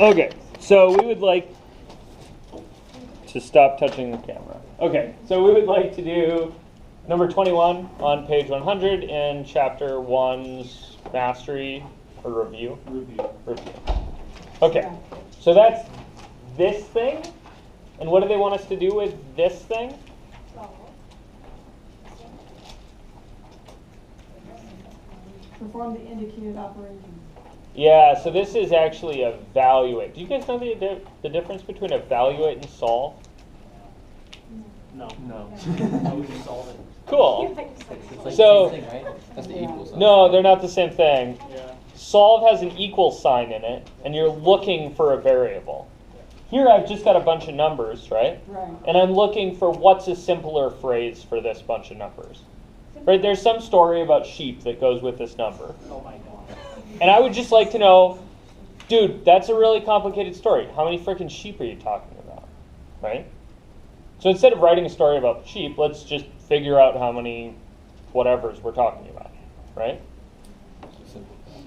Okay, so we would like to stop touching the camera. Okay, so we would like to do number 21 on page 100 in chapter 1's mastery or review. Review. Okay, so that's this thing. And what do they want us to do with this thing? Perform the indicated operation. Yeah, so this is actually evaluate. Do you guys know the difference between evaluate and solve? No. No. How would you solve it? Cool. It's like So- the same thing, right? That's the equal sign. No, they're not the same thing. Yeah. Solve has an equal sign in it, and you're looking for a variable. Here I've just got a bunch of numbers, right? Right. And I'm looking for what's a simpler phrase for this bunch of numbers. Right? There's some story about sheep that goes with this number. Oh my god. And I would just like to know, dude, that's a really complicated story. How many freaking sheep are you talking about? Right? So instead of writing a story about sheep, let's just figure out how many whatevers we're talking about. Right?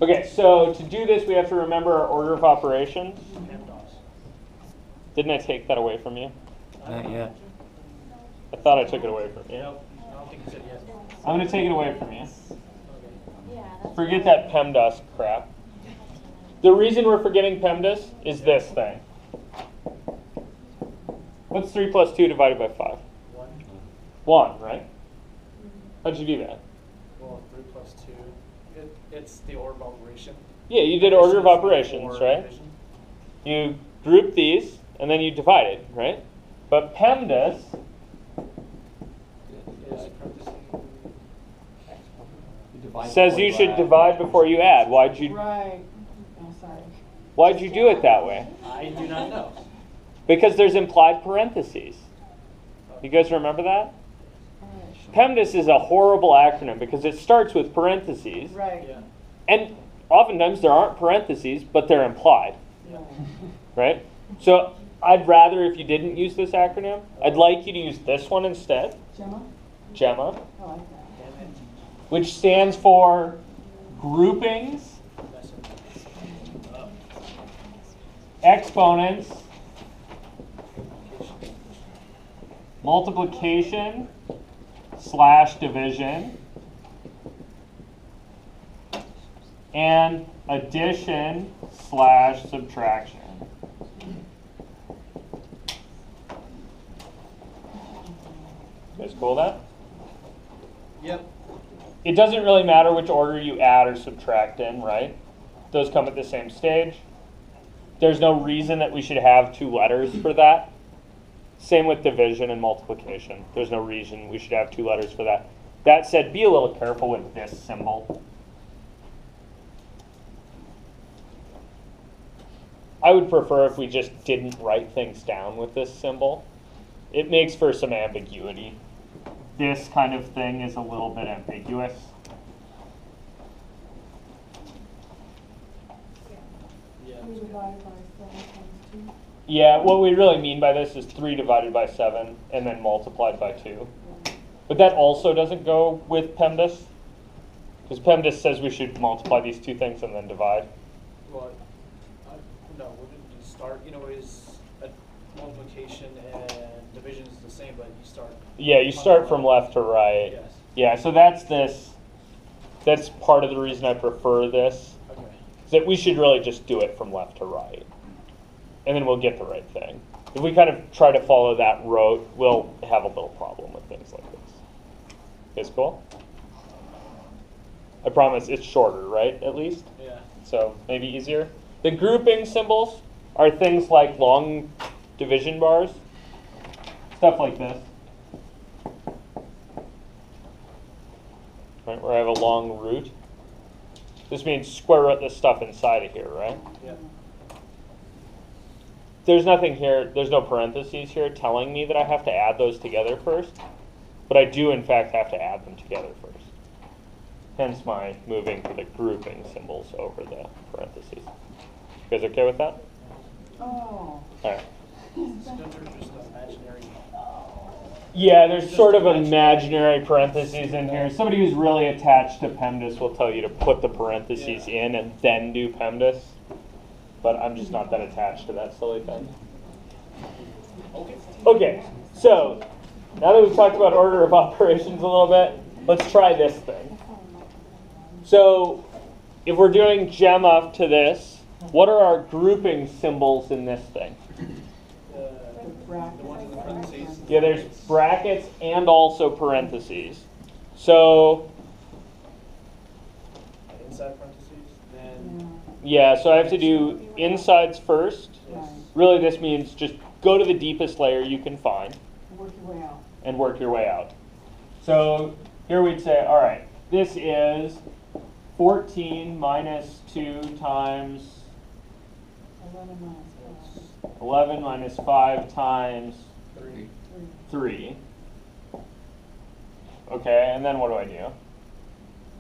Okay, so to do this, we have to remember our order of operations. Didn't I take that away from you? Not yet. I thought I took it away from you. Nope. I don't think you said yes. I'm going to take it away from you. Okay. Forget that PEMDAS crap. The reason we're forgetting PEMDAS is this thing. What's 3 plus 2 divided by 5? 1. 1, right? How'd you do that? Well, 3 plus 2. It's the order of operation. Yeah, you did order of Addition is operations, before right? division. You group these, and then you divided, right? But PEMDAS Is parentheses. says you should divide before you add. Why'd you Right. Oh, sorry. do it that way? I do not know. Because there's implied parentheses. You guys remember that? PEMDAS is a horrible acronym because it starts with parentheses. Right. Yeah. And oftentimes there aren't parentheses, but they're implied, Yeah. right? So I'd rather, if you didn't use this acronym, I'd like you to use this one instead, Gemma? GEMMA, I like that. Damn it. which stands for groupings, Messing up. exponents, multiplication / division, and addition / subtraction. You guys cool with that? Yep. It doesn't really matter which order you add or subtract in, right? Those come at the same stage. There's no reason that we should have 2 letters for that. Same with division and multiplication. There's no reason we should have 2 letters for that. That said, be a little careful with this symbol. I would prefer if we just didn't write things down with this symbol. It makes for some ambiguity. This kind of thing is a little bit ambiguous. Yeah. 3 divided by 7 times 2. Yeah, what we really mean by this is 3 divided by 7 and then multiplied by 2. But that also doesn't go with PEMDAS. Because PEMDAS says we should multiply these 2 things and then divide. Well, no, wouldn't you start, is a multiplication and division is the same, but you start. Yeah, you start from left to right. Yes. Yeah, so that's this. That's part of the reason I prefer this. Okay. Is that we should really just do it from left to right. And then we'll get the right thing. If we kind of try to follow that road, we'll have a little problem with things like this. It's cool? I promise it's shorter, right, at least? Yeah. So maybe easier. The grouping symbols are things like long division bars. Stuff like this. Right, where I have a long root. This means square root this stuff inside of here, right? Yeah. There's nothing here, there's no parentheses here telling me that I have to add those together first. But I do, in fact, have to add them together first. Hence my moving to the grouping symbols over the parentheses. You guys okay with that? Oh. All right. Stutters are just imaginary. Yeah, there's sort of imaginary parentheses in here. Somebody who's really attached to PEMDAS will tell you to put the parentheses in and then do PEMDAS. but I'm just not that attached to that silly thing. Okay. Okay, so now that we've talked about order of operations a little bit, let's try this thing. So if we're doing gemma to this, what are our grouping symbols in this thing? The ones in the parentheses. Yeah, there's brackets and also parentheses. So Inside parentheses. Then yeah, so I have to do insides first. Right. Really, this means just go to the deepest layer you can find Work your way out. and work your way out. So here we'd say, all right, this is 14 minus 2 times 11 minus 11 minus 5 times 3. 3. Okay, and then what do I do?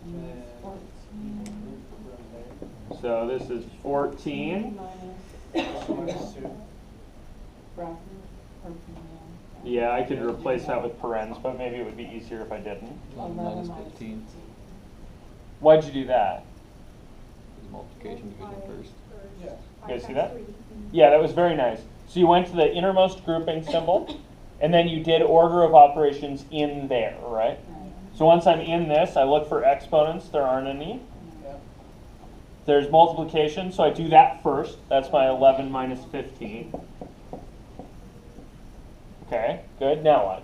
And And 14 So this is 14. minus 2. bracket, or, Yeah, I could replace that with parens, but maybe it would be easier if I didn't. 11 minus 15 Why'd you do that? is multiplication division first. Yeah. You guys see that? Yeah, that was very nice. So you went to the innermost grouping symbol, and then you did order of operations in there, right? So once I'm in this, I look for exponents. There aren't any. Yeah. There's multiplication, so I do that first. That's my 11 minus 15. Okay, good. Now what?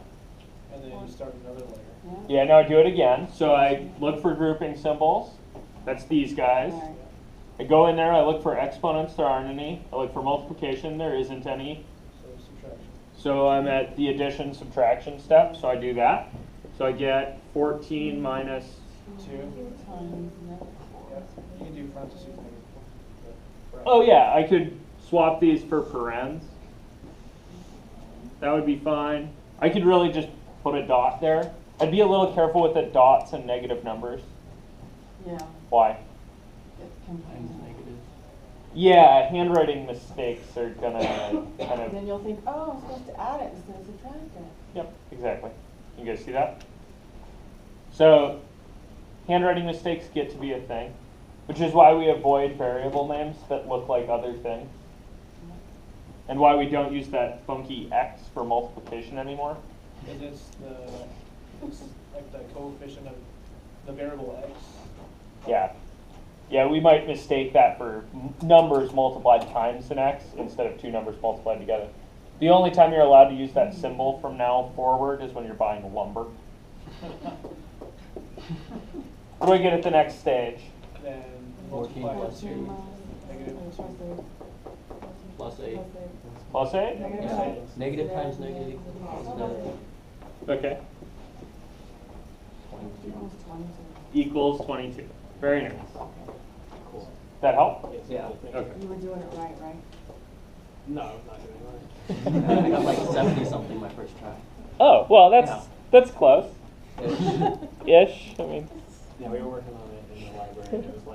And then you start another layer. Yeah, now I do it again. So I look for grouping symbols. That's these guys. I go in there, I look for exponents, there aren't any. I look for multiplication, there isn't any. So subtraction. So I'm at the addition subtraction step, so I do that. So I get 14 minus, 2. times negative 4. Yeah. You can do parentheses negative 4. oh yeah, I could swap these for parens. That would be fine. I could really just put a dot there. I'd be a little careful with the dots and negative numbers. Yeah, Why? it's Times confusing. negative. Yeah, handwriting mistakes are gonna kind of, Then you'll think, oh, I'm supposed to add it instead of subtract it. yep, exactly. You guys see that? So handwriting mistakes get to be a thing, which is why we avoid variable names that look like other things, and why we don't use that funky x for multiplication anymore. And it's like the coefficient of the variable x. Yeah. Yeah, we might mistake that for numbers multiplied times an x instead of two numbers multiplied together. The only time you're allowed to use that symbol from now forward is when you're buying lumber. What do I get at the next stage? Then 14 multiply plus by 2. 2. Negative Plus 8. Plus 8? Yeah. Negative times negative equals negative. Okay. Equals 22. Equals 22. Very nice. Cool. That help? Yeah. Okay. You were doing it right, right? No, I'm not doing it. I got like 70 something my first try. Oh, well, that's Yeah. that's close. Ish. Ish. I mean, Yeah, we were working on it in the library, and it was